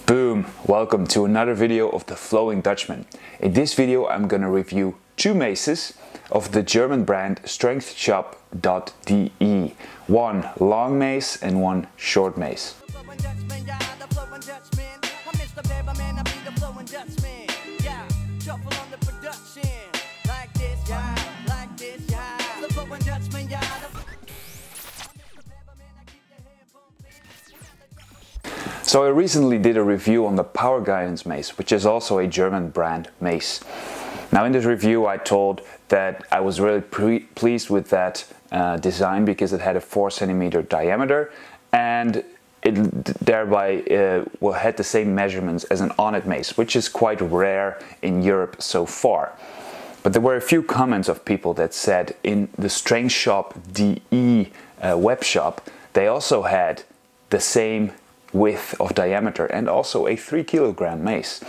Boom! Welcome to another video of the Flowing Dutchman. In this video I'm gonna review two maces of the German brand Strengthshop.de. One long mace and one short mace. So I recently did a review on the Power Guidance Mace, which is also a German brand mace. Now in this review I told that I was really pleased with that design because it had a 4 centimeter diameter and it thereby had the same measurements as an on-it mace, which is quite rare in Europe so far. But there were a few comments of people that said in the Strengthshop.de web shop they also had the same width of diameter and also a 3 kilogram mace.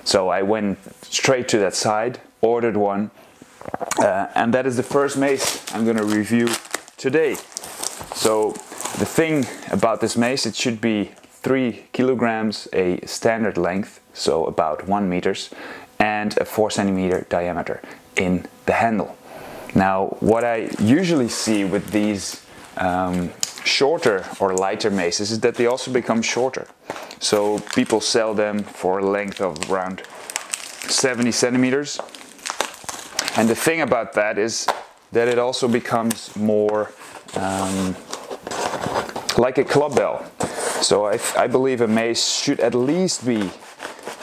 So I went straight to that site, ordered one, and that is the first mace I'm going to review today. So the thing about this mace, it should be 3 kilograms, a standard length, so about 1 meters, and a 4 centimeter diameter in the handle. Now what I usually see with these shorter or lighter maces is that they also become shorter. So people sell them for a length of around 70 centimeters. And the thing about that is that it also becomes more like a club bell. So I believe a mace should at least be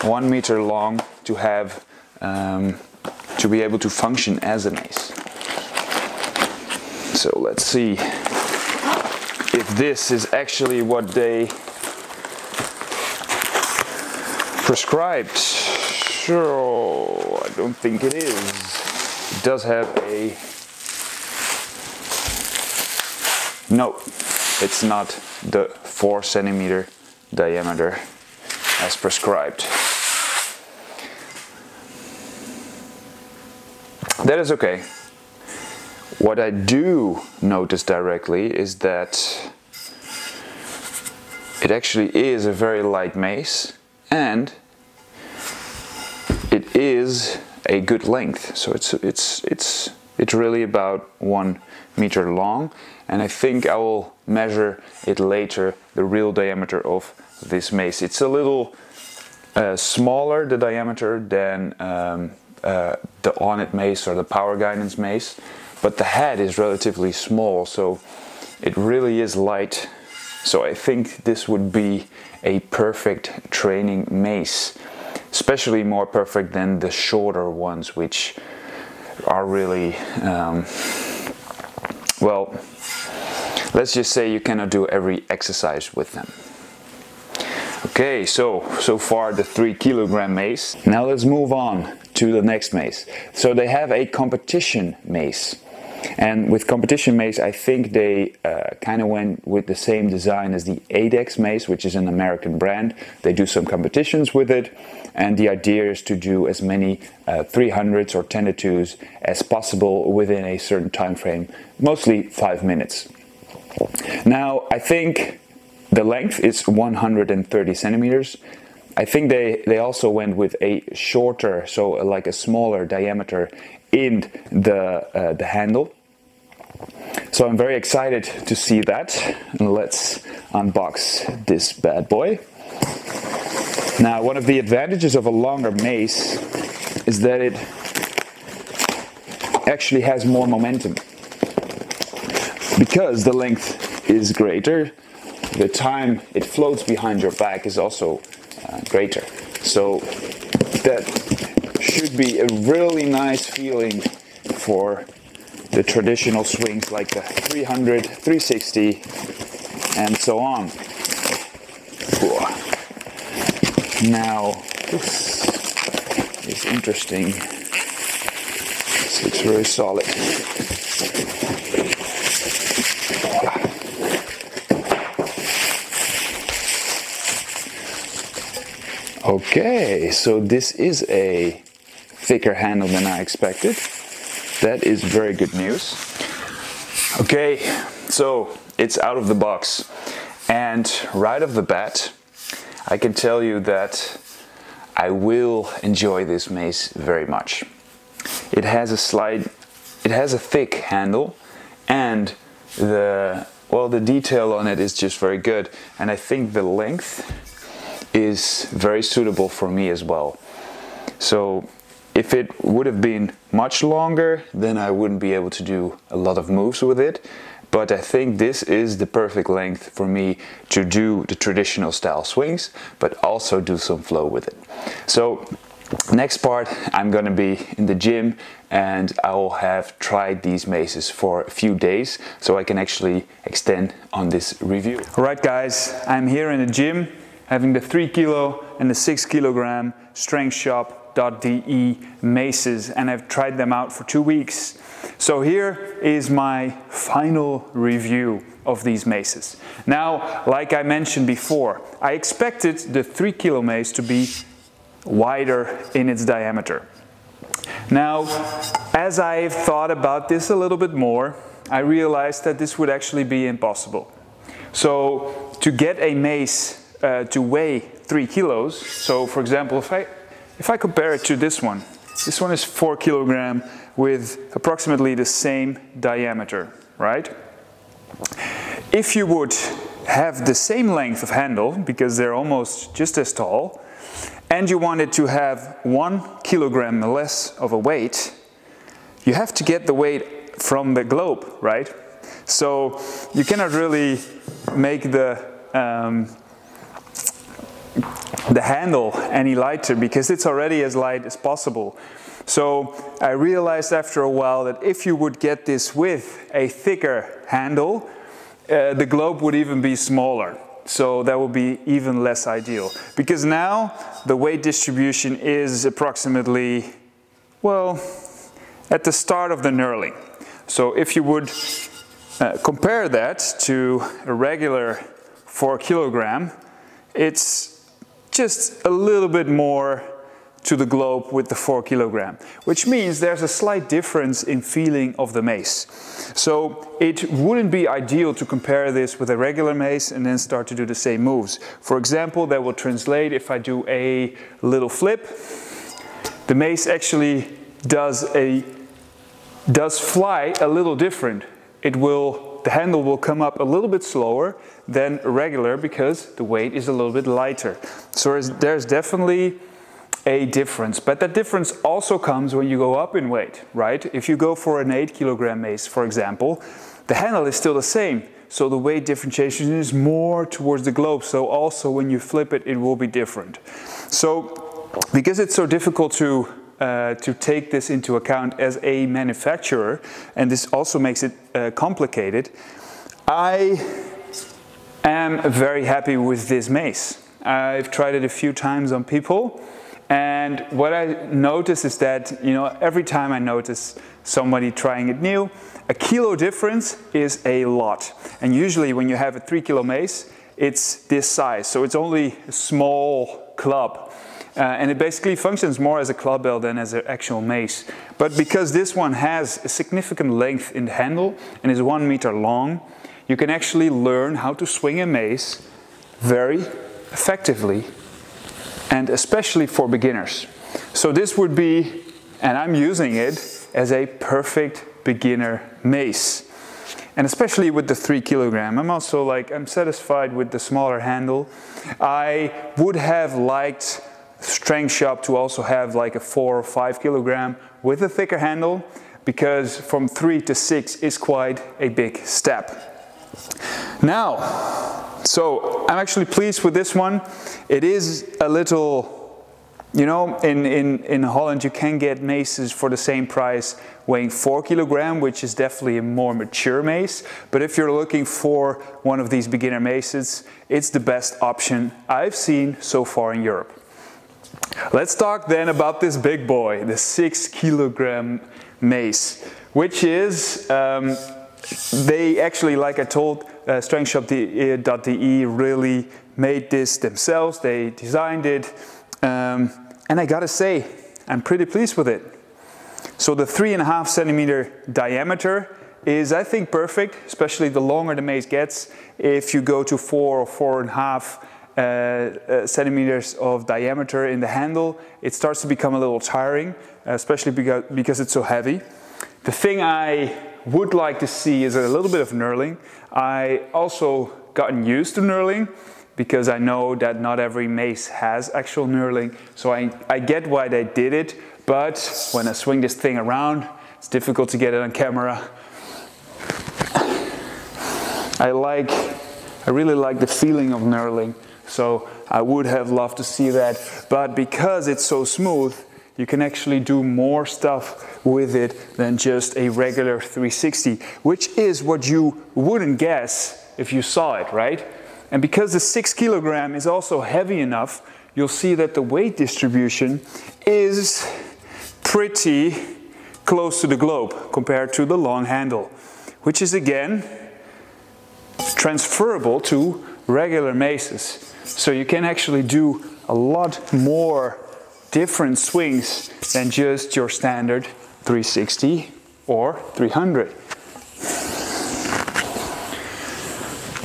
1 meter long to have to be able to function as a mace. So let's see if this is actually what they prescribed. Sure, I don't think it is. It does have a... No, it's not the 4 centimeter diameter as prescribed. That is okay. What I do notice directly is that it actually is a very light mace and it is a good length. So it's really about 1 meter long, and I think I will measure it later, the real diameter of this mace. It's a little smaller, the diameter, than the on-it mace or the Power Guidance mace. But the head is relatively small, so it really is light. So I think this would be a perfect training mace, especially more perfect than the shorter ones, which are really, well, let's just say you cannot do every exercise with them. Okay, so far the 3 kilogram mace. Now let's move on to the next mace. So they have a competition mace. And with competition mace, I think they kind of went with the same design as the ADEX mace, which is an American brand. They do some competitions with it, and the idea is to do as many 300s or 10-2s as possible within a certain time frame, mostly 5 minutes. Now, I think the length is 130 centimeters. I think they also went with a shorter, so like a smaller diameter in the handle. So I'm very excited to see that. And let's unbox this bad boy. Now, one of the advantages of a longer mace is that it actually has more momentum. Because the length is greater, the time it floats behind your back is also greater. So that should be a really nice feeling for the traditional swings like the 300, 360 and so on. Now this is interesting. This looks very solid. Okay, so this is a thicker handle than I expected. That is very good news. Okay, so it's out of the box, and right off the bat I can tell you that I will enjoy this mace very much. It has a thick handle, and the detail on it is just very good, and I think the length is very suitable for me as well. So if it would have been much longer, then I wouldn't be able to do a lot of moves with it, but I think this is the perfect length for me to do the traditional style swings, but also do some flow with it. So next part, I'm gonna be in the gym and I will have tried these maces for a few days so I can actually extend on this review. Alright guys, I'm here in the gym having the 3 kilo and the 6 kilogram Strengthshop.de maces, and I've tried them out for 2 weeks. So here is my final review of these maces. Now, like I mentioned before, I expected the 3 kilo mace to be wider in its diameter. Now, as I've thought about this a little bit more, I realized that this would actually be impossible. So to get a mace to weigh 3 kilos, so for example, if I compare it to this one is 4 kilogram with approximately the same diameter, right? If you would have the same length of handle, because they're almost just as tall, and you wanted to have 1 kilogram less of a weight, you have to get the weight from the globe, right? So you cannot really make the handle any lighter because it's already as light as possible. So I realized after a while that if you would get this with a thicker handle, the globe would even be smaller. So that would be even less ideal, because now the weight distribution is approximately, well, at the start of the knurling. So if you would compare that to a regular 4 kilogram, it's just a little bit more to the globe with the 4 kilogram, which means there's a slight difference in feeling of the mace. So it wouldn't be ideal to compare this with a regular mace and then start to do the same moves. For example, that will translate if I do a little flip. The mace actually does fly a little different. The handle will come up a little bit slower than regular because the weight is a little bit lighter. So there's definitely a difference, but that difference also comes when you go up in weight, right? If you go for an 8 kilogram mace, for example, the handle is still the same, so the weight differentiation is more towards the globe, so also when you flip it, it will be different. So because it's so difficult to take this into account as a manufacturer, and this also makes it complicated, I am very happy with this mace. I've tried it a few times on people, and what I notice is that, you know, every time I notice somebody trying it new, a kilo difference is a lot. And usually when you have a 3 kilo mace, it's this size, so it's only a small club. And it basically functions more as a club bell than as an actual mace. But because this one has a significant length in the handle and is 1 meter long, you can actually learn how to swing a mace very effectively, and especially for beginners. So this would be, and I'm using it as a perfect beginner mace. And especially with the 3 kilogram, I'm satisfied with the smaller handle. I would have liked Strengthshop to also have like a 4 or 5 kilogram with a thicker handle, because from 3 to 6 is quite a big step. Now, so I'm actually pleased with this one. It is a little, you know, in Holland you can get maces for the same price weighing 4 kilogram, which is definitely a more mature mace. But if you're looking for one of these beginner maces, it's the best option I've seen so far in Europe. Let's talk then about this big boy, the 6 kilogram mace, which is, they actually, like I told, Strengthshop.de really made this themselves. They designed it, and I gotta say, I'm pretty pleased with it. So the 3.5 centimeter diameter is, I think, perfect, especially the longer the mace gets. If you go to 4 or 4.5, centimeters of diameter in the handle, it starts to become a little tiring, especially because it's so heavy. The thing I would like to see is a little bit of knurling. I also gotten used to knurling because I know that not every mace has actual knurling, so I get why they did it, but when I swing this thing around, it's difficult to get it on camera. I really like the feeling of knurling, so I would have loved to see that, but because it's so smooth, you can actually do more stuff with it than just a regular 360, which is what you wouldn't guess if you saw it, right? And because the 6 kg is also heavy enough, you'll see that the weight distribution is pretty close to the globe compared to the long handle, which is again transferable to regular maces. So you can actually do a lot more different swings than just your standard 360 or 300.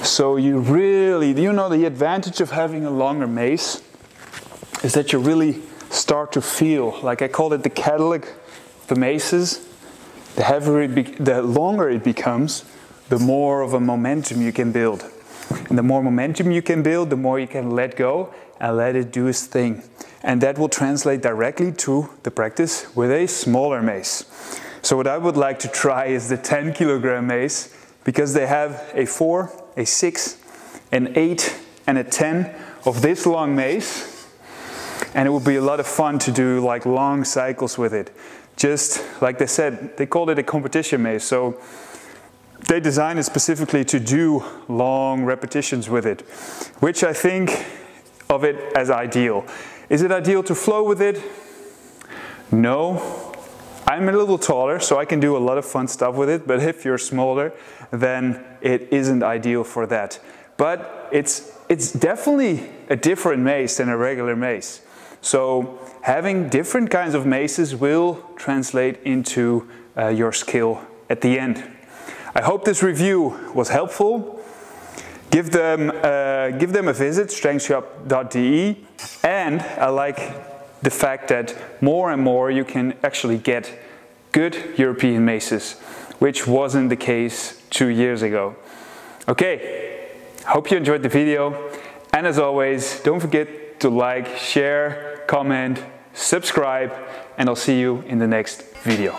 So you know, the advantage of having a longer mace is that you really start to feel, like I called it the Cadillac of the maces. The longer it becomes, the more of a momentum you can build. And the more momentum you can build, the more you can let go and let it do its thing. And that will translate directly to the practice with a smaller mace. So what I would like to try is the 10 kg mace, because they have a 4, a 6, an 8 and a 10 of this long mace. And it would be a lot of fun to do like long cycles with it. Just like they said, they called it a competition mace. So they designed it specifically to do long repetitions with it, which I think of it as ideal. Is it ideal to flow with it? No. I'm a little taller, so I can do a lot of fun stuff with it, but if you're smaller, then it isn't ideal for that. But it's definitely a different mace than a regular mace. So having different kinds of maces will translate into your skill at the end. I hope this review was helpful. Give them a visit, strengthshop.de, and I like the fact that more and more you can actually get good European maces, which wasn't the case 2 years ago. Okay, hope you enjoyed the video, and as always, don't forget to like, share, comment, subscribe, and I'll see you in the next video.